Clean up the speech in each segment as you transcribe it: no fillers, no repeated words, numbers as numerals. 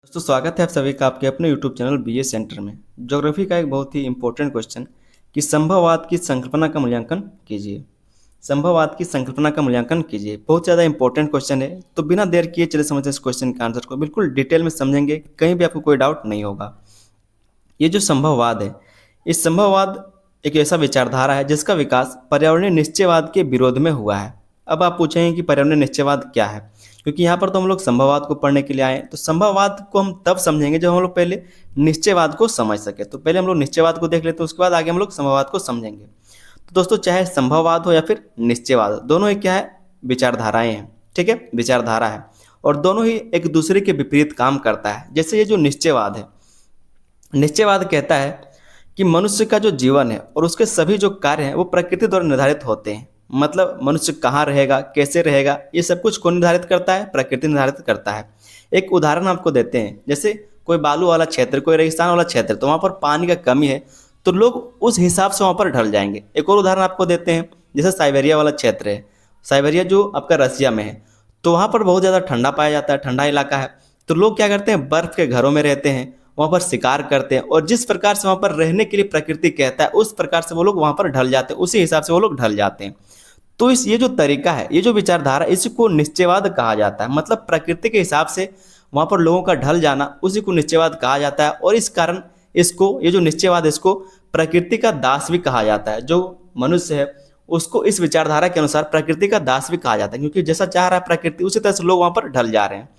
दोस्तों स्वागत है आप सभी का आपके अपने यूट्यूब चैनल बीए सेंटर में। ज्योग्राफी का एक बहुत ही इंपॉर्टेंट क्वेश्चन कि संभववाद की संकल्पना का मूल्यांकन कीजिए। संभववाद की संकल्पना का मूल्यांकन कीजिए, बहुत ज़्यादा इंपॉर्टेंट क्वेश्चन है। तो बिना देर किए चले समझते हैं इस क्वेश्चन के आंसर को, बिल्कुल डिटेल में समझेंगे, कहीं भी आपको कोई डाउट नहीं होगा। ये जो संभववाद है, इस संभववाद एक ऐसा विचारधारा है जिसका विकास पर्यावरणीय निश्चयवाद के विरोध में हुआ है। अब आप पूछेंगे कि पर्यावरणीय निश्चयवाद क्या है, क्योंकि यहाँ पर तो हम लोग संभववाद को पढ़ने के लिए आए। तो संभववाद को हम तब समझेंगे जब हम लोग पहले निश्चयवाद को समझ सके। तो पहले हम लोग निश्चयवाद को देख लेते हैं, उसके बाद आगे हम लोग संभववाद को समझेंगे। तो दोस्तों चाहे संभववाद हो या फिर निश्चयवाद, दोनों एक क्या है, विचारधाराएं हैं। ठीक है, विचारधारा है और दोनों ही एक दूसरे के विपरीत काम करता है। जैसे ये जो निश्चयवाद है, निश्चयवाद कहता है कि मनुष्य का जो जीवन है और उसके सभी जो कार्य हैं वो प्रकृति द्वारा निर्धारित होते हैं। मतलब मनुष्य कहाँ रहेगा, कैसे रहेगा, ये सब कुछ कौन निर्धारित करता है? प्रकृति निर्धारित करता है। एक उदाहरण आपको देते हैं, जैसे कोई बालू वाला क्षेत्र, कोई रेगिस्तान वाला क्षेत्र, तो वहाँ पर पानी का कमी है तो लोग उस हिसाब से वहाँ पर ढल जाएंगे। एक और उदाहरण आपको देते हैं, जैसे साइबेरिया वाला क्षेत्र है, साइबेरिया जो आपका रसिया में है, तो वहाँ पर बहुत ज़्यादा ठंडा पाया जाता है, ठंडा इलाका है। तो लोग क्या करते हैं, बर्फ़ के घरों में रहते हैं, वहाँ पर शिकार करते हैं और जिस प्रकार से वहाँ पर रहने के लिए प्रकृति कहता है उस प्रकार से वो लोग वहाँ पर ढल जाते हैं, उसी हिसाब से वो लोग ढल जाते हैं। तो ये जो तरीका है, ये जो विचारधारा, इसको निश्चयवाद कहा जाता है। मतलब प्रकृति के हिसाब से वहाँ पर लोगों का ढल जाना, उसी को निश्चयवाद कहा जाता है। और इस कारण इसको, ये जो निश्चयवाद है, इसको प्रकृति का दास भी कहा जाता है। जो मनुष्य है उसको इस विचारधारा के अनुसार प्रकृति का दास भी कहा जाता है, क्योंकि जैसा चाह रहा है प्रकृति उसी तरह से लोग वहाँ पर ढल जा रहे हैं।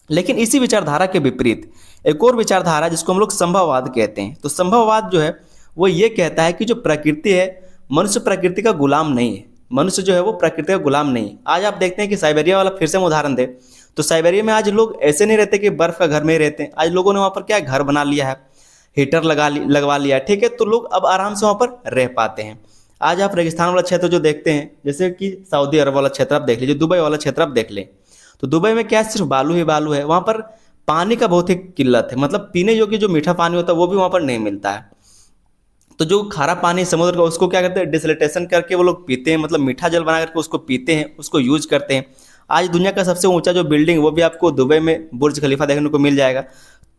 लेकिन इसी विचारधारा के विपरीत एक और विचारधारा जिसको हम लोग संभववाद कहते हैं। तो संभववाद जो है वो ये कहता है कि जो प्रकृति है, मनुष्य प्रकृति का गुलाम नहीं है। मनुष्य जो है वो प्रकृति का गुलाम नहीं है। आज आप देखते हैं कि साइबेरिया वाला फिर से हम उदाहरण दें तो साइबेरिया में आज लोग ऐसे नहीं रहते कि बर्फ का घर में ही रहते हैं। आज लोगों ने वहाँ पर क्या है, घर बना लिया है, हीटर लगवा लिया है। ठीक है, तो लोग अब आराम से वहाँ पर रह पाते हैं। आज आप रेगिस्तान वाला क्षेत्र जो देखते हैं, जैसे कि सऊदी अरब वाला क्षेत्र आप देख लीजिए, दुबई वाला क्षेत्र आप देख लें, तो दुबई में क्या है, सिर्फ बालू ही बालू है। वहाँ पर पानी का बहुत ही किल्लत है। मतलब पीने योग्य जो मीठा पानी होता है वो भी वहाँ पर नहीं मिलता है। तो जो खारा पानी समुद्र का, उसको क्या करते हैं, डिसलेटेशन करके वो लोग पीते हैं। मतलब मीठा जल बना करके उसको पीते हैं, उसको यूज करते हैं। आज दुनिया का सबसे ऊंचा जो बिल्डिंग, वो भी आपको दुबई में बुर्ज खलीफा देखने को मिल जाएगा।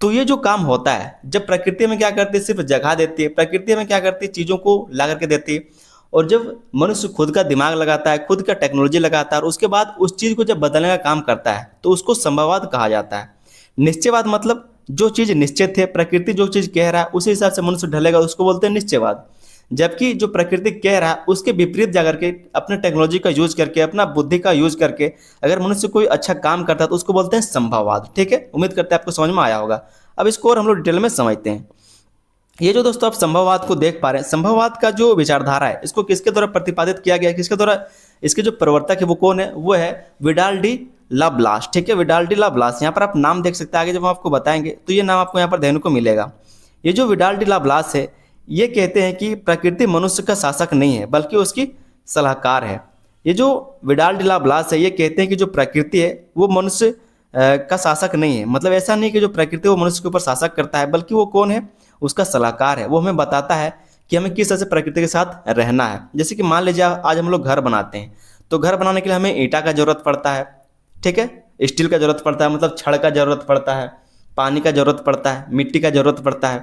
तो ये जो काम होता है, जब प्रकृति में क्या करती है, सिर्फ जगह देती है। प्रकृति में क्या करती है, चीज़ों को ला करके देती है। और जब मनुष्य खुद का दिमाग लगाता है, खुद का टेक्नोलॉजी लगाता है और उसके बाद उस चीज़ को जब बदलने का काम करता है, तो उसको संभववाद कहा जाता है। निश्चयवाद मतलब जो चीज़ निश्चित है, प्रकृति जो चीज़ कह रहा है उसी हिसाब से मनुष्य ढलेगा, उसको बोलते हैं निश्चयवाद। जबकि जो प्रकृति कह रहा है उसके विपरीत जाकर के अपने टेक्नोलॉजी का यूज करके, अपना बुद्धि का यूज करके अगर मनुष्य कोई अच्छा काम करता है तो उसको बोलते हैं संभववाद। ठीक है, उम्मीद करते हैं आपको समझ में आया होगा। अब इसको और हम लोग डिटेल में समझते हैं। ये जो दोस्तों आप संभववाद को देख पा रहे हैं, संभववाद का जो विचारधारा है, इसको किसके द्वारा प्रतिपादित किया गया है, किसके द्वारा, इसके जो प्रवर्तक है वो कौन है, वो है विडाल डी लाब्लास। ठीक है, विडाल डी लाब्लास। यहाँ पर आप नाम देख सकते हैं, आगे जब हम आपको बताएंगे तो ये नाम आपको यहाँ पर देखने को मिलेगा। ये जो विडाल डी लाब्लास है, ये कहते हैं कि प्रकृति मनुष्य का शासक नहीं है बल्कि उसकी सलाहकार है। ये जो विडाल डी लाब्लास है, ये कहते हैं कि जो प्रकृति है वो मनुष्य का शासक नहीं है। मतलब ऐसा नहीं कि जो प्रकृति वो मनुष्य के ऊपर शासक करता है, बल्कि वो कौन है, उसका सलाहकार है। वो हमें बताता है कि हमें किस तरह से प्रकृति के साथ रहना है। जैसे कि मान लीजिए आज हम लोग घर बनाते हैं, तो घर बनाने के लिए हमें ईंटा का जरूरत पड़ता है। ठीक है, स्टील का जरूरत पड़ता है, मतलब छड़ का जरूरत पड़ता है, पानी का जरूरत पड़ता है, मिट्टी का जरूरत पड़ता है।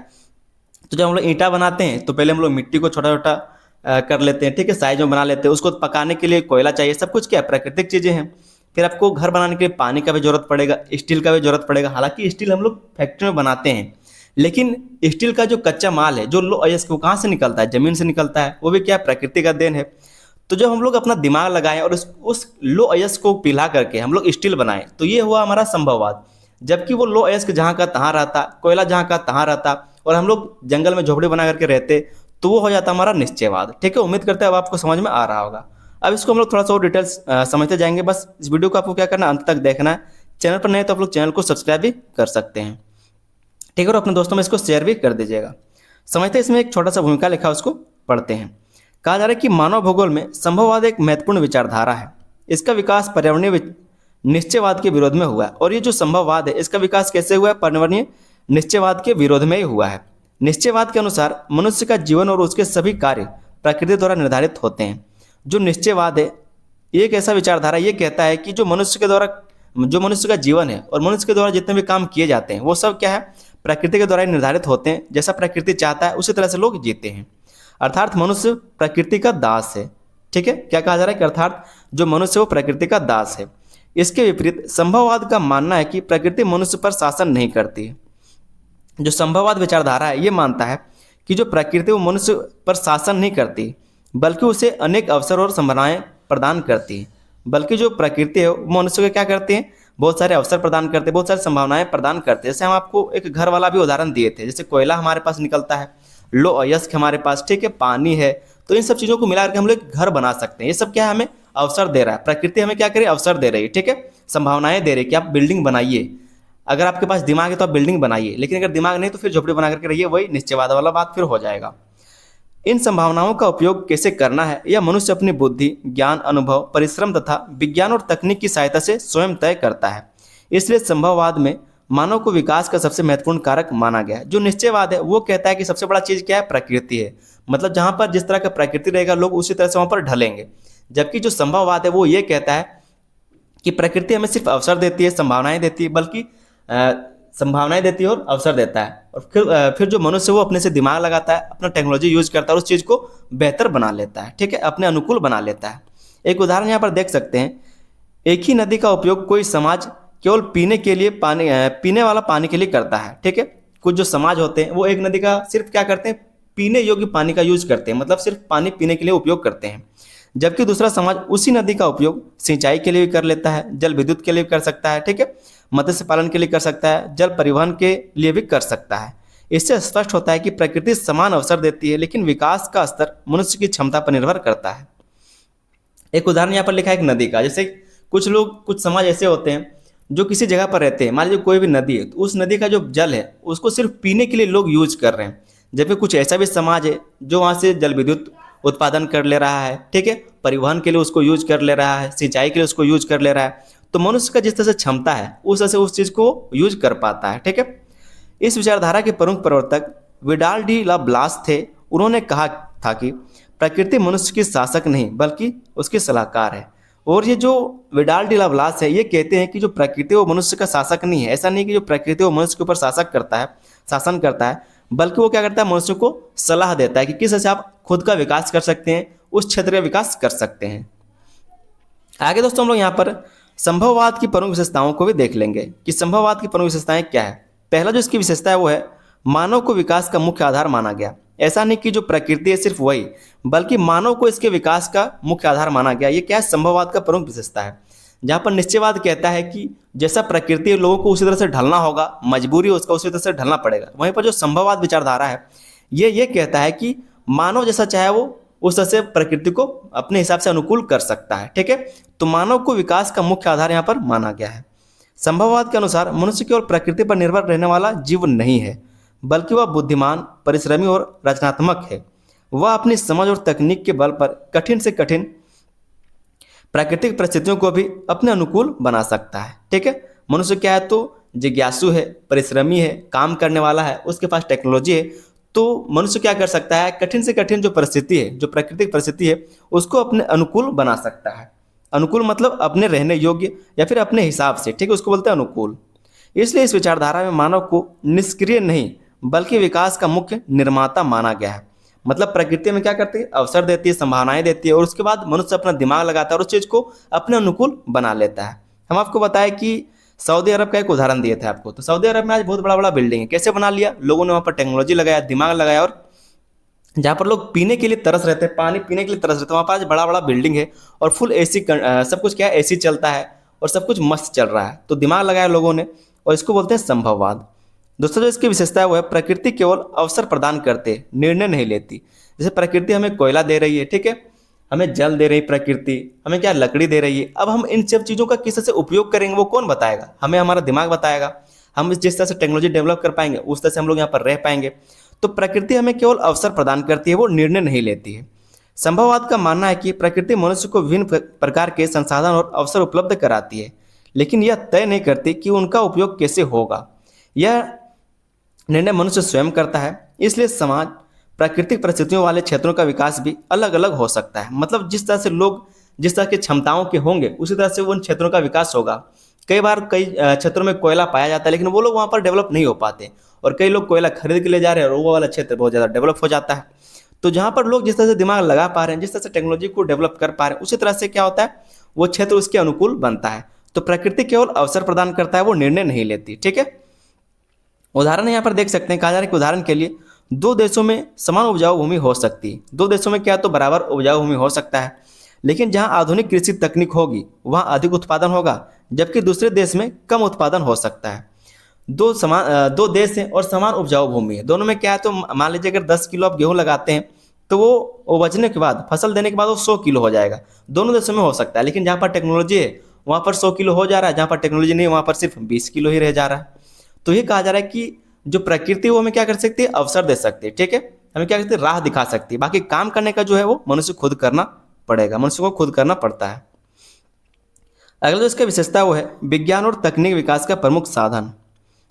तो जब हम लोग ईंटा बनाते हैं तो पहले हम लोग मिट्टी को छोटा छोटा कर लेते हैं। ठीक है, साइज में बना लेते हैं। उसको पकाने के लिए कोयला चाहिए। सब कुछ क्या है, प्राकृतिक चीज़ें हैं। फिर आपको घर बनाने के लिए पानी का भी जरूरत पड़ेगा, स्टील का भी जरूरत पड़ेगा। हालांकि स्टील हम लोग फैक्ट्री में बनाते हैं, लेकिन स्टील का जो कच्चा माल है, जो लो अयस्क, वो कहाँ से निकलता है, जमीन से निकलता है। वो भी क्या है, प्रकृति का देन है। तो जब हम लोग अपना दिमाग लगाएं और उस लो अयस्क को पिला करके हम लोग स्टील बनाएं, तो ये हुआ हमारा संभववाद। जबकि वो लो अयस्क जहाँ का तहाँ रहता, कोयला जहाँ का तहाँ रहता, और हम लोग जंगल में झोपड़ी बना करके रहते, तो वो हो जाता हमारा निश्चयवाद। ठीक है, उम्मीद करते हैं अब आपको समझ में आ रहा होगा। अब इसको हम लोग थोड़ा सा और डिटेल्स समझते जाएंगे। बस इस वीडियो को आपको क्या करना है, अंत तक देखना है। चैनल पर नहीं तो आप लोग चैनल को सब्सक्राइब भी कर सकते हैं। ठीक है, और अपने दोस्तों में इसको शेयर भी कर दीजिएगा। समझते हैं, इसमें एक छोटा सा भूमिका लिखा है, उसको पढ़ते हैं। कहा जा रहा है कि मानव भूगोल में संभववाद एक महत्वपूर्ण विचारधारा है। इसका विकास पर्यावरणीय निश्चयवाद के विरोध में हुआ है। और ये जो संभववाद है, इसका विकास कैसे हुआ है, पर्यावरणीय निश्चयवाद के विरोध में ही हुआ है। निश्चयवाद के अनुसार मनुष्य का जीवन और उसके सभी कार्य प्रकृति द्वारा निर्धारित होते हैं। जो निश्चयवाद है, एक ऐसा विचारधारा ये कहता है कि जो मनुष्य के द्वारा जो मनुष्य का जीवन है और मनुष्य के द्वारा जितने भी काम किए जाते हैं वो सब क्या है, प्रकृति के द्वारा ही निर्धारित होते हैं। जैसा प्रकृति चाहता है उसी तरह से लोग जीते हैं। अर्थात मनुष्य प्रकृति का दास है। ठीक है, क्या कहा जा रहा है कि अर्थात जो मनुष्य वो प्रकृति का दास है। इसके विपरीत संभववाद का मानना है कि प्रकृति मनुष्य पर शासन नहीं करती है। जो संभववाद विचारधारा है ये मानता है कि जो प्रकृति वो मनुष्य पर शासन नहीं करती, बल्कि उसे अनेक अवसर और संभावनाएं प्रदान करती है। बल्कि जो प्रकृति है वो मनुष्य को क्या करती है, बहुत सारे अवसर प्रदान करते हैं, बहुत सारी संभावनाएं प्रदान करते हैं। जैसे हम आपको एक घर वाला भी उदाहरण दिए थे, जैसे कोयला हमारे पास निकलता है, लो अयस्क हमारे पास, ठीक है, पानी है, तो इन सब चीज़ों को मिला करके हम लोग घर बना सकते हैं। ये सब क्या है, हमें अवसर दे रहा है। प्रकृति हमें क्या करे, अवसर दे रही है, ठीक है, संभावनाएं दे रही है कि आप बिल्डिंग बनाइए। अगर आपके पास दिमाग है तो आप बिल्डिंग बनाइए, लेकिन अगर दिमाग नहीं तो फिर झोपड़ी बना करके रहिए, वही निश्चयवाद वाला बात फिर हो जाएगा। इन संभावनाओं का उपयोग कैसे करना है यह मनुष्य अपनी बुद्धि, ज्ञान, अनुभव, परिश्रम तथा विज्ञान और तकनीक की सहायता से स्वयं तय करता है। इसलिए संभववाद में मानव को विकास का सबसे महत्वपूर्ण कारक माना गया है। जो निश्चयवाद है वो कहता है कि सबसे बड़ा चीज़ क्या है, प्रकृति है। मतलब जहाँ पर जिस तरह का प्रकृति रहेगा लोग उसी तरह से वहाँ पर ढलेंगे। जबकि जो संभववाद है वो ये कहता है कि प्रकृति हमें सिर्फ अवसर देती है, संभावनाएं देती है, बल्कि संभावनाएं देती है और अवसर देता है। और फिर जो मनुष्य वो अपने से दिमाग लगाता है, अपना टेक्नोलॉजी यूज करता है, उस चीज़ को बेहतर बना लेता है, ठीक है, अपने अनुकूल बना लेता है। एक उदाहरण यहाँ पर देख सकते हैं। एक ही नदी का उपयोग कोई समाज केवल पीने के लिए पीने वाला पानी के लिए करता है, ठीक है। कुछ जो समाज होते हैं वो एक नदी का सिर्फ क्या करते हैं, पीने योग्य पानी का यूज करते हैं, मतलब सिर्फ पानी पीने के लिए उपयोग करते हैं। जबकि दूसरा समाज उसी नदी का उपयोग सिंचाई के लिए भी कर लेता है, जल विद्युत के लिए भी कर सकता है, ठीक है, मत्स्य पालन के लिए कर सकता है, जल परिवहन के लिए भी कर सकता है। इससे स्पष्ट होता है कि प्रकृति समान अवसर देती है, लेकिन विकास का स्तर मनुष्य की क्षमता पर निर्भर करता है। एक उदाहरण यहाँ पर लिखा है एक नदी का। जैसे कुछ लोग, कुछ समाज ऐसे होते हैं जो किसी जगह पर रहते हैं, मान लीजिए कोई भी नदी है, तो उस नदी का जो जल है उसको सिर्फ पीने के लिए लोग यूज कर रहे हैं। जबकि कुछ ऐसा भी समाज है जो वहाँ से जल विद्युत उत्पादन कर ले रहा है, ठीक है, परिवहन के लिए उसको यूज कर ले रहा है, सिंचाई के लिए उसको यूज कर ले रहा है। तो मनुष्य का जिस तरह से क्षमता है उस तरह से उस चीज़ को यूज कर पाता है, ठीक है। इस विचारधारा के प्रमुख प्रवर्तक विडाल डी ला ब्लास थे। उन्होंने कहा था कि प्रकृति मनुष्य की शासक नहीं बल्कि उसकी सलाहकार है। और ये जो विडाल डी ला ब्लास है ये कहते हैं कि जो प्रकृति वो मनुष्य का शासक नहीं है। ऐसा नहीं कि जो प्रकृति वो मनुष्य के ऊपर शासन करता है, बल्कि वो क्या करता है, मनुष्य को सलाह देता है कि किस तरह से आप खुद का विकास कर सकते हैं, उस क्षेत्र का विकास कर सकते हैं। आगे दोस्तों हम लोग यहाँ पर संभववाद की प्रमुख विशेषताओं को भी देख लेंगे कि संभववाद की प्रमुख विशेषताएं क्या है। पहला जो इसकी विशेषता है वो है मानव को विकास का मुख्य आधार माना गया। ऐसा नहीं कि जो प्रकृति है सिर्फ वही, बल्कि मानव को इसके विकास का मुख्य आधार माना गया। ये क्या है, संभववाद का प्रमुख विशेषता है। जहाँ पर निश्चयवाद कहता है कि जैसा प्रकृति है लोगों को उसी तरह से ढलना होगा, मजबूरी उसका उसी तरह से ढलना पड़ेगा। वहीं पर जो संभववाद विचारधारा है ये कहता है कि मानव जैसा चाहे वो उस तरह से प्रकृति को अपने हिसाब से अनुकूल कर सकता है, ठीक है। तो मानव को विकास का मुख्य आधार यहाँ पर माना गया है। संभववाद के अनुसार मनुष्य केवल प्रकृति पर निर्भर रहने वाला जीव नहीं है, बल्कि वह बुद्धिमान, परिश्रमी और रचनात्मक है। वह अपनी समझ और तकनीक के बल पर कठिन से कठिन प्राकृतिक परिस्थितियों को भी अपने अनुकूल बना सकता है, ठीक है। मनुष्य क्या है, तो जिज्ञासु है, परिश्रमी है, काम करने वाला है, उसके पास टेक्नोलॉजी है। तो मनुष्य क्या कर सकता है, कठिन से कठिन जो परिस्थिति है, जो प्राकृतिक परिस्थिति है, उसको अपने अनुकूल बना सकता है। अनुकूल मतलब अपने रहने योग्य या फिर अपने हिसाब से, ठीक है, उसको बोलते हैं अनुकूल। इसलिए इस विचारधारा में मानव को निष्क्रिय नहीं बल्कि विकास का मुख्य निर्माता माना गया है। मतलब प्रकृति में क्या करती है, अवसर देती है, संभावनाएं देती है, और उसके बाद मनुष्य अपना दिमाग लगाता है और उस चीज़ को अपने अनुकूल बना लेता है। हम आपको बताएं कि सऊदी अरब का एक उदाहरण दिए थे आपको। तो सऊदी अरब में आज बहुत बड़ा बड़ा बिल्डिंग है। कैसे बना लिया, लोगों ने वहाँ पर टेक्नोलॉजी लगाया, दिमाग लगाया, और जहाँ पर लोग पीने के लिए तरस रहते हैं, पानी पीने के लिए तरस रहते हैं, वहाँ पर आज बड़ा बड़ा बिल्डिंग है और फुल एसी, सब कुछ क्या है, एसी चलता है और सब कुछ मस्त चल रहा है। तो दिमाग लगाया लोगों ने, और इसको बोलते हैं संभववाद। दोस्तों जो इसकी विशेषता है वो है प्रकृति केवल अवसर प्रदान करते, निर्णय नहीं लेती। जैसे प्रकृति हमें कोयला दे रही है, ठीक है, हमें जल दे रही प्रकृति, हमें क्या लकड़ी दे रही है। अब हम इन सब चीज़ों का किस तरह से उपयोग करेंगे वो कौन बताएगा, हमें हमारा दिमाग बताएगा। हम जिस तरह से टेक्नोलॉजी डेवलप कर पाएंगे उस तरह से हम लोग यहाँ पर रह पाएंगे। तो प्रकृति हमें केवल अवसर प्रदान करती है, वो निर्णय नहीं लेती है। संभववाद का मानना है कि प्रकृति मनुष्य को विभिन्न प्रकार के संसाधन और अवसर उपलब्ध कराती है, लेकिन यह तय नहीं करती कि उनका उपयोग कैसे होगा। यह निर्णय मनुष्य स्वयं करता है। इसलिए समाज प्राकृतिक परिस्थितियों वाले क्षेत्रों का विकास भी अलग अलग हो सकता है। मतलब जिस तरह से लोग जिस तरह की क्षमताओं के होंगे उसी तरह से उन क्षेत्रों का विकास होगा। कई बार कई क्षेत्रों में कोयला पाया जाता है लेकिन वो लोग वहाँ पर डेवलप नहीं हो पाते, और कई लोग कोयला खरीद के ले जा रहे हैं और वो वाला क्षेत्र बहुत ज़्यादा डेवलप हो जाता है। तो जहाँ पर लोग जिस तरह से दिमाग लगा पा रहे हैं, जिस तरह से टेक्नोलॉजी को डेवलप कर पा रहे हैं, उसी तरह से क्या होता है, वो क्षेत्र उसके अनुकूल बनता है। तो प्रकृति केवल अवसर प्रदान करता है, वो निर्णय नहीं लेती। ठीक है, उदाहरण यहाँ पर देख सकते हैं। कहा जा रहा है कि उदाहरण के लिए दो देशों में समान उपजाऊ भूमि हो सकती है। दो देशों में क्या तो बराबर उपजाऊ भूमि हो सकता है, लेकिन जहाँ आधुनिक कृषि तकनीक होगी वहाँ अधिक उत्पादन होगा, जबकि दूसरे देश में कम उत्पादन हो सकता है। दो देश हैं और समान उपजाऊ भूमि है, दोनों में क्या है तो मान लीजिए अगर 10 किलो आप गेहूँ लगाते हैं तो वो उपजने के बाद, फसल देने के बाद वो 100 किलो हो जाएगा। दोनों देशों में हो सकता है, लेकिन जहाँ पर टेक्नोलॉजी है वहाँ पर 100 किलो हो जा रहा है, जहाँ पर टेक्नोलॉजी नहीं है वहाँ पर सिर्फ 20 किलो ही रह जा रहा है। तो ये कहा जा रहा है कि जो प्रकृति वो हमें क्या कर सकती है, अवसर दे सकती है। ठीक है, हमें क्या करती है, राह दिखा सकती है। बाकी काम करने का जो है वो मनुष्य खुद करना पड़ेगा, मनुष्य को खुद करना पड़ता है। अगला जो इसका विशेषता वो है विज्ञान और तकनीक विकास का प्रमुख साधन।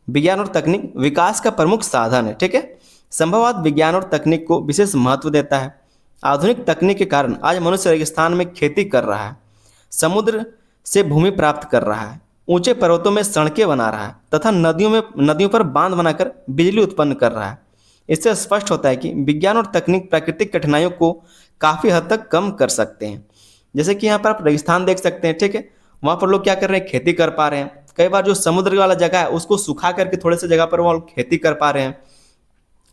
विज्ञान और तकनीक विकास का प्रमुख साधन है। ठीक है, संभववाद विज्ञान और तकनीक को विशेष महत्व देता है। आधुनिक तकनीक के कारण आज मनुष्य रेगिस्तान में खेती कर रहा है, समुद्र से भूमि प्राप्त कर रहा है, ऊंचे पर्वतों में सड़कें बना रहा है तथा नदियों पर बांध बनाकर बिजली उत्पन्न कर रहा है। इससे स्पष्ट होता है कि विज्ञान और तकनीक प्राकृतिक कठिनाइयों को काफ़ी हद तक कम कर सकते हैं। जैसे कि यहाँ पर आप रेगिस्तान देख सकते हैं। ठीक है, वहाँ पर लोग क्या कर रहे हैं, खेती कर पा रहे हैं। कई बार जो समुद्र वाला जगह है उसको सुखा करके थोड़े से जगह पर वो खेती कर पा रहे हैं।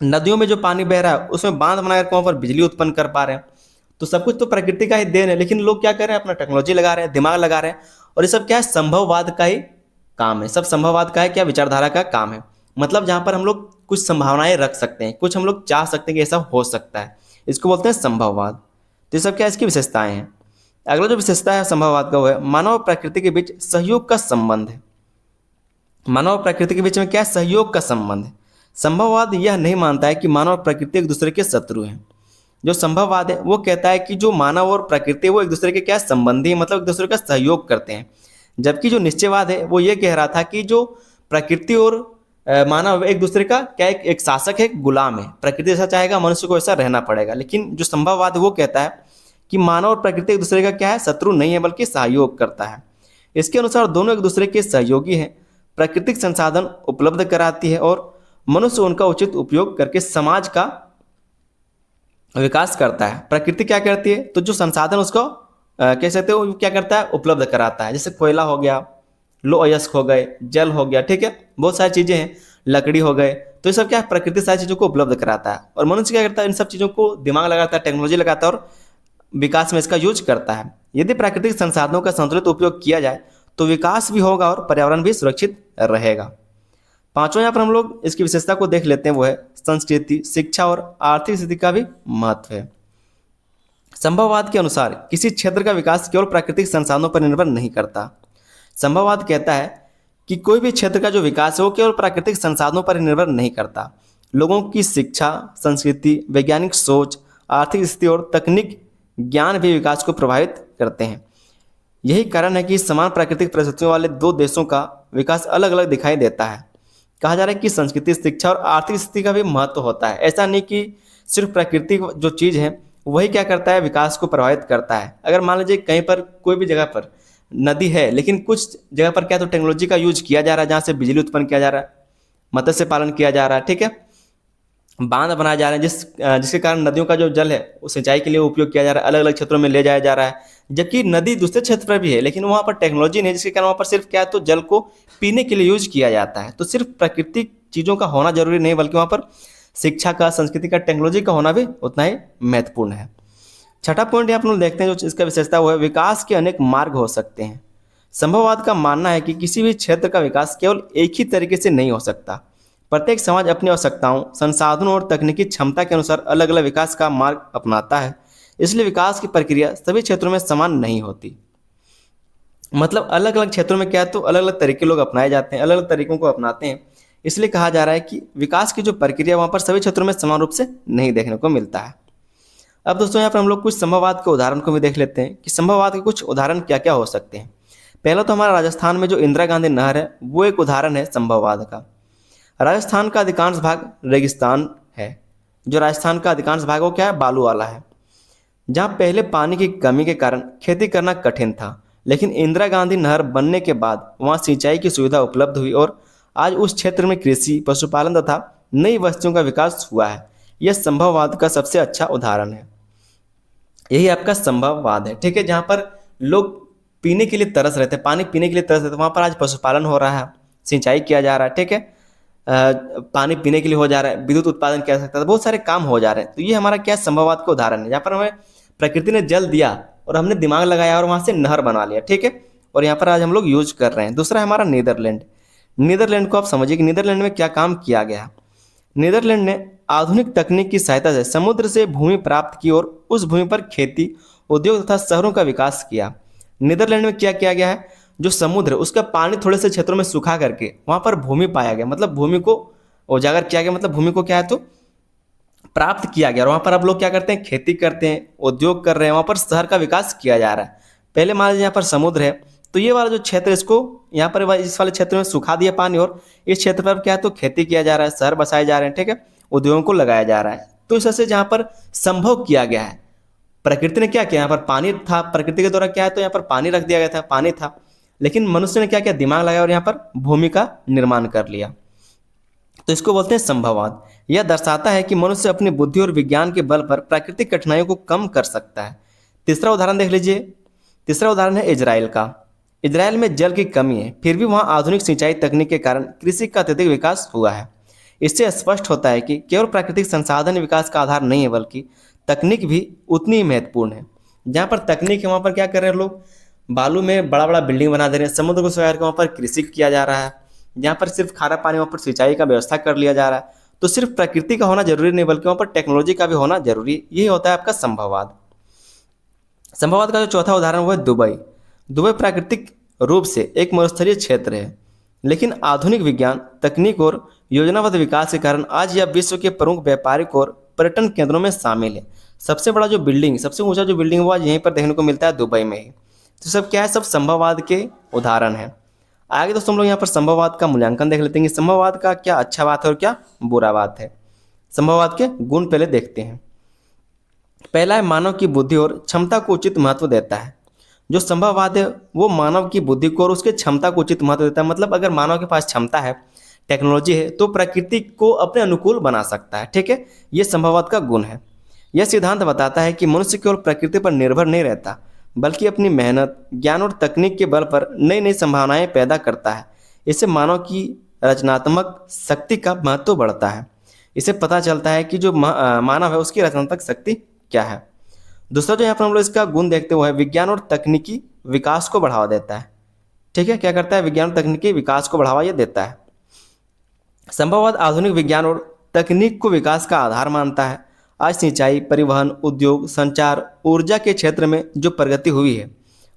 नदियों में जो पानी बह रहा है उसमें बांध बनाकर वहाँ पर बिजली उत्पन्न कर पा रहे हैं। तो सब कुछ तो प्रकृति का ही देन है, लेकिन लोग क्या कर रहे हैं, अपना टेक्नोलॉजी लगा रहे हैं, दिमाग लगा रहे हैं, और ये सब क्या है, संभववाद का ही काम है। सब संभववाद का है, क्या विचारधारा का काम है। मतलब जहाँ पर हम लोग कुछ संभावनाएं रख सकते हैं, कुछ हम लोग चाह सकते हैं कि ऐसा हो सकता है, इसको बोलते हैं संभववाद। तो ये सब क्या इसकी विशेषताएं हैं। अगला जो विशेषता है संभववाद का वो है मानव और प्रकृति के बीच सहयोग का संबंध है। मानव और प्रकृति के बीच में क्या है, सहयोग का संबंध है। संभववाद यह नहीं मानता है कि मानव और प्रकृति एक दूसरे के शत्रु हैं। जो संभववाद है वो कहता है कि जो मानव और प्रकृति वो एक दूसरे के क्या संबंधी है, मतलब एक दूसरे का सहयोग करते हैं। जबकि जो निश्चयवाद है वो ये कह रहा था कि जो प्रकृति और मानव एक दूसरे का क्या एक शासक है, एक गुलाम है। प्रकृति ऐसा चाहेगा मनुष्य को ऐसा रहना पड़ेगा। लेकिन जो संभववाद है वो कहता है कि मानव और प्रकृति एक दूसरे का क्या है, शत्रु नहीं है बल्कि सहयोग करता है। इसके अनुसार दोनों एक दूसरे के सहयोगी हैं। प्राकृतिक संसाधन उपलब्ध कराती है और मनुष्य उनका उचित उपयोग करके समाज का विकास करता है। प्रकृति क्या करती है, तो जो संसाधन उसको कह सकते हो क्या करता है, उपलब्ध कराता है। जैसे कोयला हो गया, लो अयस्क हो गए, जल हो गया, ठीक है, बहुत सारी चीज़ें हैं, लकड़ी हो गए। तो ये सब क्या है, प्रकृति सारी चीज़ों को उपलब्ध कराता है और मनुष्य क्या करता है, इन सब चीज़ों को दिमाग लगाता है, टेक्नोलॉजी लगाता है और विकास में इसका यूज करता है। यदि प्राकृतिक संसाधनों का संतुलित उपयोग किया जाए तो विकास भी होगा और पर्यावरण भी सुरक्षित रहेगा। पांचवा यहाँ पर हम लोग इसकी विशेषता को देख लेते हैं, वो है संस्कृति, शिक्षा और आर्थिक स्थिति का भी महत्व है। संभववाद के अनुसार किसी क्षेत्र का विकास केवल प्राकृतिक संसाधनों पर निर्भर नहीं करता। संभववाद कहता है कि कोई भी क्षेत्र का जो विकास है वो केवल प्राकृतिक संसाधनों पर निर्भर नहीं करता। लोगों की शिक्षा, संस्कृति, वैज्ञानिक सोच, आर्थिक स्थिति और तकनीक ज्ञान भी विकास को प्रभावित करते हैं। यही कारण है कि समान प्राकृतिक परिस्थितियों वाले दो देशों का विकास अलग अलग दिखाई देता है। कहा जा रहा है कि संस्कृति, शिक्षा और आर्थिक स्थिति का भी महत्व होता है। ऐसा नहीं कि सिर्फ प्राकृतिक जो चीज़ है वही क्या करता है, विकास को प्रभावित करता है। अगर मान लीजिए कहीं पर कोई भी जगह पर नदी है लेकिन कुछ जगह पर क्या तो टेक्नोलॉजी का यूज किया जा रहा है, जहाँ से बिजली उत्पन्न किया जा रहा है, मत्स्य पालन किया जा रहा है, ठीक है, बांध बनाए जा रहे हैं जिसके कारण नदियों का जो जल है वो सिंचाई के लिए उपयोग किया जा रहा है, अलग अलग क्षेत्रों में ले जाया जा रहा है। जबकि नदी दूसरे क्षेत्र पर भी है लेकिन वहाँ पर टेक्नोलॉजी नहीं है, जिसके कारण वहाँ पर सिर्फ क्या है तो जल को पीने के लिए यूज किया जाता है। तो सिर्फ प्राकृतिक चीज़ों का होना जरूरी नहीं, बल्कि वहाँ पर शिक्षा का, संस्कृति का, टेक्नोलॉजी का होना भी उतना ही महत्वपूर्ण है। छठा पॉइंट यहाँ पर लोग देखते हैं जो इसका विशेषता वो है विकास के अनेक मार्ग हो सकते हैं। संभववाद का मानना है कि किसी भी क्षेत्र का विकास केवल एक ही तरीके से नहीं हो सकता। प्रत्येक समाज अपनी आवश्यकताओं, संसाधनों और तकनीकी क्षमता के अनुसार अलग अलग विकास का मार्ग अपनाता है। इसलिए विकास की प्रक्रिया सभी क्षेत्रों में समान नहीं होती। मतलब अलग अलग क्षेत्रों में क्या है तो अलग अलग तरीके लोग अपनाए जाते हैं, अलग अलग तरीकों को अपनाते हैं। इसलिए कहा जा रहा है कि विकास की जो प्रक्रिया वहाँ पर सभी क्षेत्रों में समान रूप से नहीं देखने को मिलता है। अब दोस्तों यहाँ पर हम लोग कुछ संभववाद के उदाहरण को भी देख लेते हैं कि संभववाद के कुछ उदाहरण क्या क्या हो सकते हैं। पहला तो हमारा राजस्थान में जो इंदिरा गांधी नहर है वो एक उदाहरण है संभववाद का। राजस्थान का अधिकांश भाग रेगिस्तान है। जो राजस्थान का अधिकांश भाग वो क्या है, बालू वाला है। जहाँ पहले पानी की कमी के कारण खेती करना कठिन था, लेकिन इंदिरा गांधी नहर बनने के बाद वहाँ सिंचाई की सुविधा उपलब्ध हुई और आज उस क्षेत्र में कृषि, पशुपालन तथा नई वस्तुओं का विकास हुआ है। यह संभववाद का सबसे अच्छा उदाहरण है। यही आपका संभववाद है, ठीक है। जहाँ पर लोग पीने के लिए तरस रहे थे, पानी पीने के लिए तरस रहे थे, वहाँ पर आज पशुपालन हो रहा है, सिंचाई किया जा रहा है, ठीक है। पानी पीने के लिए हो जा रहा है, विद्युत उत्पादन किया जा सकता है, बहुत सारे काम हो जा रहे हैं। तो ये हमारा क्या संभववाद का उदाहरण है, जहाँ पर हमें प्रकृति ने जल दिया और हमने दिमाग लगाया और वहाँ से नहर बना लिया, ठीक है। और यहाँ पर आज हम लोग यूज कर रहे हैं। दूसरा है हमारा नीदरलैंड। नीदरलैंड को आप समझिए कि नीदरलैंड में क्या काम किया गया। नीदरलैंड ने आधुनिक तकनीक की सहायता से समुद्र से भूमि प्राप्त की और उस भूमि पर खेती, उद्योग तथा शहरों का विकास किया। नीदरलैंड में क्या किया गया है, जो समुद्र है उसका पानी थोड़े से क्षेत्रों में सुखा करके वहां पर भूमि पाया गया, मतलब भूमि को उजागर किया गया, मतलब भूमि को क्या है तो प्राप्त किया गया। और वहां पर अब लोग क्या करते हैं, खेती करते हैं, उद्योग कर रहे हैं, वहां पर शहर का विकास किया जा रहा है। पहले मान लीजिए यहाँ पर समुद्र है, तो ये वाला जो क्षेत्र है इसको यहाँ पर इस वाले क्षेत्र में सुखा दिया पानी, और इस क्षेत्र पर क्या है तो खेती किया जा रहा है, शहर बसाए जा रहे हैं, ठीक है, उद्योगों को लगाया जा रहा है। तो इस तरह से जहाँ पर संभव किया गया है, प्रकृति ने क्या किया, यहाँ पर पानी था, प्रकृति के द्वारा क्या है तो यहाँ पर पानी रख दिया गया था, पानी था, लेकिन मनुष्य ने क्या किया, दिमाग लगाया और यहाँ पर भूमि का निर्माण कर लिया। तो इसको बोलते हैं संभववाद। यह दर्शाता है कि मनुष्य अपनी बुद्धि और विज्ञान के बल पर प्राकृतिक कठिनाइयों को कम कर सकता है। तीसरा उदाहरण देख लीजिए। तीसरा उदाहरण है इजराइल का। इजराइल में जल की कमी है, फिर भी वहाँ आधुनिक सिंचाई तकनीक के कारण कृषि का अत्यधिक विकास हुआ है। इससे स्पष्ट होता है कि केवल प्राकृतिक संसाधन विकास का आधार नहीं है, बल्कि तकनीक भी उतनी ही महत्वपूर्ण है। जहाँ पर तकनीक है वहाँ पर क्या कर रहे हैं लोग, बालू में बड़ा बड़ा बिल्डिंग बना दे रहे हैं, समुद्र को सुधार के वहाँ पर कृषि किया जा रहा है। जहाँ पर सिर्फ खारा पानी, वहाँ पर सिंचाई का व्यवस्था कर लिया जा रहा है। तो सिर्फ प्रकृति का होना जरूरी नहीं, बल्कि वहाँ पर टेक्नोलॉजी का भी होना जरूरी। यही होता है आपका संभववाद। संभववाद का जो चौथा उदाहरण वो है दुबई। दुबई प्राकृतिक रूप से एक मरुस्थलीय क्षेत्र है, लेकिन आधुनिक विज्ञान, तकनीक और योजनाबद्ध विकास के कारण आज यह विश्व के प्रमुख व्यापारिक और पर्यटन केंद्रों में शामिल है। सबसे बड़ा जो बिल्डिंग, सबसे ऊंचा जो बिल्डिंग है वो आज यहीं पर देखने को मिलता है, दुबई में ही। तो सब क्या है, सब संभववाद के उदाहरण है। आगे दोस्तों हम लोग यहाँ पर संभववाद का मूल्यांकन देख लेते हैं कि संभववाद का क्या अच्छा बात है और क्या बुरा बात है। संभववाद के गुण पहले देखते हैं। पहला है मानव की बुद्धि और क्षमता को उचित महत्व देता है। जो संभववाद है वो मानव की बुद्धि को और उसके क्षमता को उचित महत्व देता है। मतलब अगर मानव के पास क्षमता है, टेक्नोलॉजी है, तो प्रकृति को अपने अनुकूल बना सकता है, ठीक है। ये संभववाद का गुण है। यह सिद्धांत बताता है कि मनुष्य केवल प्रकृति पर निर्भर नहीं रहता, बल्कि अपनी मेहनत, ज्ञान और तकनीक के बल पर नई नई संभावनाएं पैदा करता है। इससे मानव की रचनात्मक शक्ति का महत्व बढ़ता है। इससे पता चलता है कि जो मानव है उसकी रचनात्मक शक्ति क्या है। दूसरा जो यहाँ पर हम लोग इसका गुण देखते हुए विज्ञान और तकनीकी विकास को बढ़ावा देता है, ठीक है। क्या करता है, विज्ञान और तकनीकी विकास को बढ़ावा ये देता है। संभववाद आधुनिक विज्ञान और तकनीक को विकास का आधार मानता है। आज सिंचाई, परिवहन, उद्योग, संचार, ऊर्जा के क्षेत्र में जो प्रगति हुई है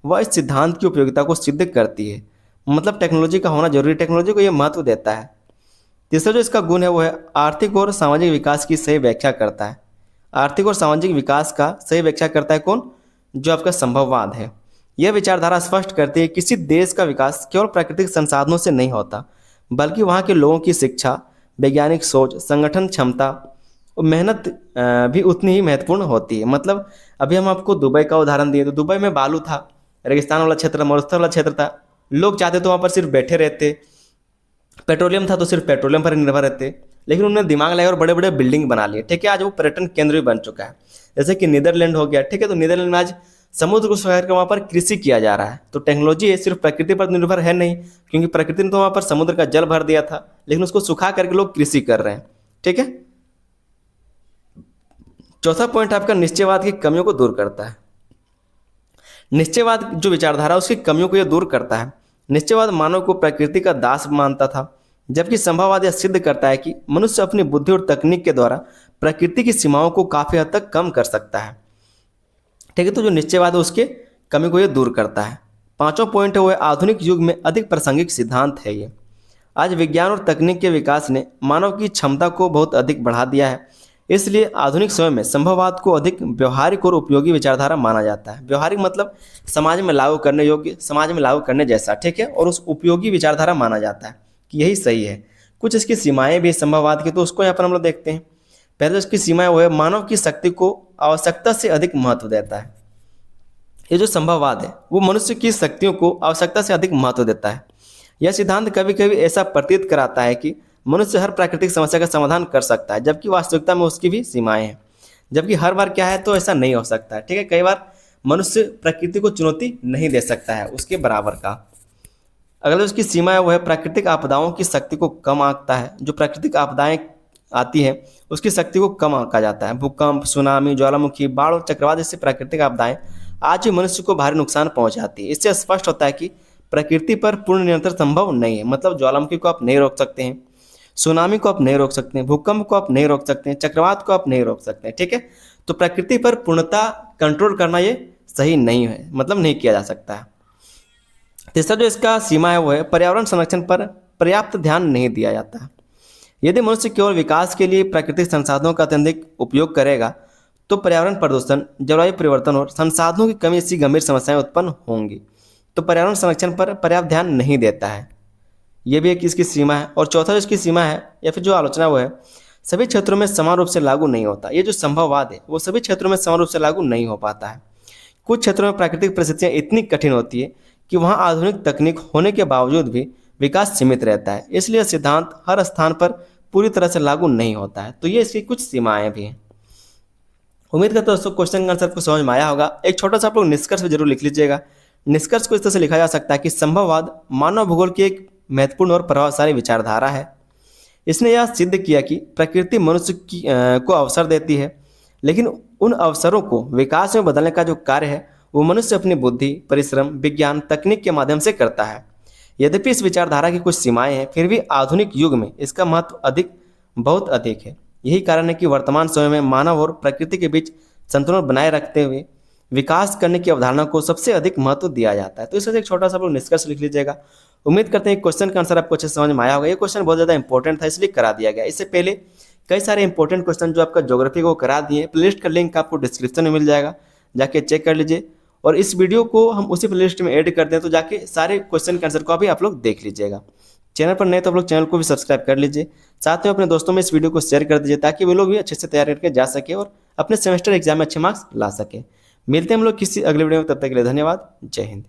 वह इस सिद्धांत की उपयोगिता को सिद्ध करती है। मतलब टेक्नोलॉजी का होना जरूरी, टेक्नोलॉजी को यह महत्व देता है। तीसरा जो इसका गुण है वो है आर्थिक और सामाजिक विकास की सही व्याख्या करता है। आर्थिक और सामाजिक विकास का सही व्याख्या करता है कौन, जो आपका संभववाद है। यह विचारधारा स्पष्ट करती है कि किसी देश का विकास केवल प्राकृतिक संसाधनों से नहीं होता, बल्कि वहाँ के लोगों की शिक्षा, वैज्ञानिक सोच, संगठन क्षमता और मेहनत भी उतनी ही महत्वपूर्ण होती है। मतलब अभी हम आपको दुबई का उदाहरण दिए, तो दुबई में बालू था, रेगिस्तान वाला क्षेत्र, मरुस्थल वाला क्षेत्र था। लोग चाहते तो वहाँ पर सिर्फ बैठे रहते, पेट्रोलियम था तो सिर्फ पेट्रोलियम पर निर्भर रहते, लेकिन उन्होंने दिमाग लगाया और बड़े बड़े बिल्डिंग बना लिए, ठीक है। आज वो पर्यटन केंद्र भी बन चुका है, जैसे कि नीदरलैंड हो गया, ठीक है। तो नीदरलैंड में आज समुद्र को सुधार कर वहाँ पर कृषि किया जा रहा है। तो टेक्नोलॉजी है, सिर्फ प्रकृति पर निर्भर है नहीं, क्योंकि प्रकृति ने तो वहाँ पर समुद्र का जल भर दिया था, लेकिन उसको सुखा करके लोग कृषि कर रहे हैं, ठीक है। चौथा पॉइंट आपका निश्चयवाद की कमियों को दूर करता है। निश्चयवाद जो विचारधारा उसकी कमियों को यह दूर करता है। निश्चयवाद मानव को प्रकृति का दास मानता था, जबकि संभववाद यह सिद्ध करता है कि मनुष्य अपनी बुद्धि और तकनीक के द्वारा प्रकृति की सीमाओं को काफी हद तक कम कर सकता है, ठीक है। तो जो निश्चयवाद है उसके कमी को यह दूर करता है। पांचवा पॉइंट है वो आधुनिक युग में अधिक प्रासंगिक सिद्धांत है ये। आज विज्ञान और तकनीक के विकास ने मानव की क्षमता को बहुत अधिक बढ़ा दिया है, इसलिए आधुनिक समय में संभववाद को अधिक व्यवहारिक और उपयोगी विचारधारा माना जाता है। व्यवहारिक मतलब समाज में लागू करने योग्य, समाज में लागू करने जैसा, ठीक है। और उस उपयोगी विचारधारा माना जाता है कि यही सही है। कुछ इसकी सीमाएं भी संभववाद की, तो उसको यहाँ पर हम लोग देखते हैं। पहले इसकी सीमाएं वो है मानव की शक्ति को आवश्यकता से अधिक महत्व देता है। ये जो संभववाद है वो मनुष्य की शक्तियों को आवश्यकता से अधिक महत्व देता है। यह सिद्धांत कभी कभी ऐसा प्रतीत कराता है कि मनुष्य हर प्राकृतिक समस्या का समाधान कर सकता है, जबकि वास्तविकता में उसकी भी सीमाएं हैं। जबकि हर बार क्या है, तो ऐसा नहीं हो सकता है। ठीक है, कई बार मनुष्य प्रकृति को चुनौती नहीं दे सकता है उसके बराबर का। अगला उसकी सीमा है वो है प्राकृतिक आपदाओं की शक्ति को कम आंकता है। जो प्राकृतिक आपदाएं आती है उसकी शक्ति को कम आंका जाता है। भूकंप, सुनामी, ज्वालामुखी, बाढ़ और चक्रवात जैसी प्राकृतिक आपदाएं आज भी मनुष्य को भारी नुकसान पहुंचाती है। इससे स्पष्ट होता है कि प्रकृति पर पूर्ण नियंत्रण संभव नहीं है। मतलब ज्वालामुखी को आप नहीं रोक सकते हैं, सुनामी को आप नहीं रोक सकते हैं, भूकंप को आप नहीं रोक सकते हैं, चक्रवात को आप नहीं रोक सकते हैं। ठीक है, तो प्रकृति पर पूर्णतः कंट्रोल करना ये सही नहीं है, मतलब नहीं किया जा सकता है। तीसरा जो इसका सीमा है वो है पर्यावरण संरक्षण पर पर्याप्त ध्यान नहीं दिया जाता है। यदि मनुष्य केवल विकास के लिए प्राकृतिक संसाधनों का अत्यधिक उपयोग करेगा तो पर्यावरण प्रदूषण, जलवायु परिवर्तन और संसाधनों की कमी जैसी गंभीर समस्याएं उत्पन्न होंगी। तो पर्यावरण संरक्षण पर पर्याप्त ध्यान नहीं देता है, ये भी एक इसकी सीमा है। और चौथा जो इसकी सीमा है या फिर जो आलोचना वो है सभी क्षेत्रों में समान रूप से लागू नहीं होता। ये जो संभववाद है वो सभी क्षेत्रों में समान रूप से लागू नहीं हो पाता है। कुछ क्षेत्रों में प्राकृतिक परिस्थितियाँ इतनी कठिन होती है कि वहाँ आधुनिक तकनीक होने के बावजूद भी विकास सीमित रहता है। इसलिए सिद्धांत हर स्थान पर पूरी तरह से लागू नहीं होता है। तो ये इसकी कुछ सीमाएं भी हैं। उम्मीद करता हूं दोस्तों क्वेश्चन का आंसर आपको समझ में आया होगा। एक छोटा सा आप लोग निष्कर्ष भी जरूर लिख लीजिएगा। निष्कर्ष को इस तरह से लिखा जा सकता है कि संभववाद मानव भूगोल की एक महत्वपूर्ण और प्रभावशाली विचारधारा है। इसने यह सिद्ध किया कि प्रकृति मनुष्य को अवसर देती है, लेकिन उन अवसरों को विकास में बदलने का जो कार्य है वो मनुष्य अपनी बुद्धि, परिश्रम, विज्ञान, तकनीक के माध्यम से करता है। यद्यपि इस विचारधारा की कुछ सीमाएं हैं, फिर भी आधुनिक युग में इसका महत्व बहुत अधिक है। यही कारण है कि वर्तमान समय में मानव और प्रकृति के बीच संतुलन बनाए रखते हुए विकास करने की अवधारणा को सबसे अधिक महत्व दिया जाता है। तो इससे एक छोटा सा आप लोग निष्कर्ष लिख लीजिएगा। उम्मीद करते हैं क्वेश्चन का आंसर आपको अच्छे से समझ में आया होगा। ये क्वेश्चन बहुत ज़्यादा इंपॉर्टेंट था इसलिए करा दिया गया। इससे पहले कई सारे इंपॉर्टेंट क्वेश्चन जो आपका ज्योग्राफी को करा दिए, प्लेलिस्ट का लिंक आपको डिस्क्रिप्शन में मिल जाएगा, जाके चेक कर लीजिए। और इस वीडियो को हम उसी प्लेलिस्ट में ऐड कर दें तो जाके सारे क्वेश्चन के आंसर को अभी आप लोग देख लीजिएगा। चैनल पर नए तो आप लोग चैनल को भी सब्सक्राइब कर लीजिए। साथ में अपने दोस्तों में इस वीडियो को शेयर कर दीजिए ताकि वे लोग भी अच्छे से तैयार करके जा सके और अपने सेमेस्टर एग्जाम में अच्छे मार्क्स ला सके। मिलते हैं हम लोग किसी अगले वीडियो में, तब तक के लिए धन्यवाद। जय हिंद।